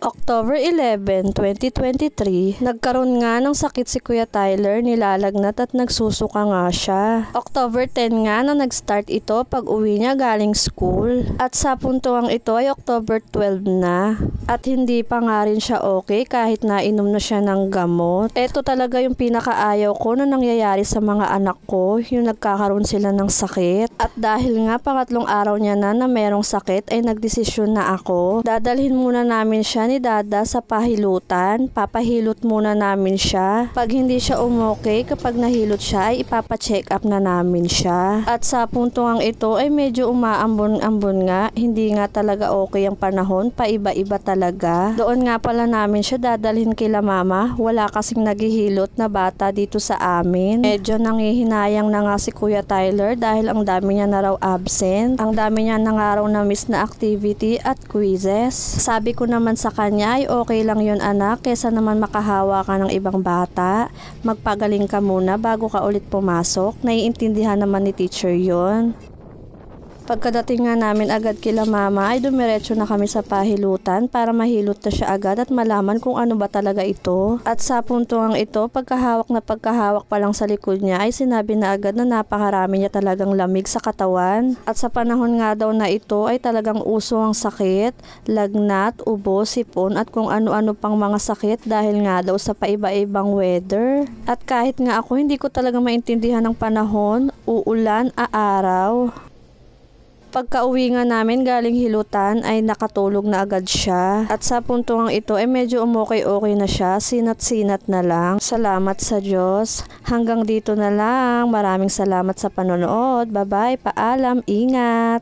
October 11, 2023, nagkaroon nga ng sakit si Kuya Tyler, nilalagnat at nagsusuka nga siya. October 10 nga na nag-start ito pag uwi niya galing school. At sa puntuang ito ay October 12 na. At hindi pa nga rin siya okay kahit nainom na siya ng gamot. Ito talaga yung pinakaayaw ko na nangyayari sa mga anak ko, yung nagkakaroon sila ng sakit. At dahil nga pangatlong araw niya na merong sakit ay nagdesisyon na ako. Dadalhin muna namin siya ni Dada sa pahilutan. Papahilot muna namin siya. Pag hindi siya umokay, kapag nahilot siya ay ipapacheck up na namin siya. At sa puntuang ito ay medyo umaambon-ambon nga. Hindi nga talaga okay ang panahon. Paiba-iba talaga. Doon nga pala namin siya dadalhin kila mama. Wala kasing naghihilot na bata dito sa amin. Medyo nangihinayang na nga si Kuya Tyler dahil ang dami niya na raw absent. Ang dami niya na nga raw na miss na activity at quizzes. Sabi ko naman sa kanya ay okay lang yun anak, kesa naman makahawa ka ng ibang bata. Magpagaling ka muna bago ka ulit pumasok. Naiintindihan naman ni teacher yun. Pagkadating nga namin agad kila mama ay dumiretso na kami sa pahilutan para mahilot na siya agad at malaman kung ano ba talaga ito. At sa puntuang ito, pagkahawak pa lang sa likod niya ay sinabi na agad na napakarami niya talagang lamig sa katawan. At sa panahon nga daw na ito ay talagang uso ang sakit, lagnat, ubo, sipon at kung ano-ano pang mga sakit dahil nga daw sa paiba-ibang weather. At kahit nga ako hindi ko talaga maintindihan ng panahon, uulan, aaraw. Pagka-uwi nga namin galing hilutan ay nakatulog na agad siya. At sa puntuang ito ay medyo umokay-okay na siya. Sinat-sinat na lang. Salamat sa Diyos. Hanggang dito na lang. Maraming salamat sa panonood. Bye-bye. Paalam. Ingat.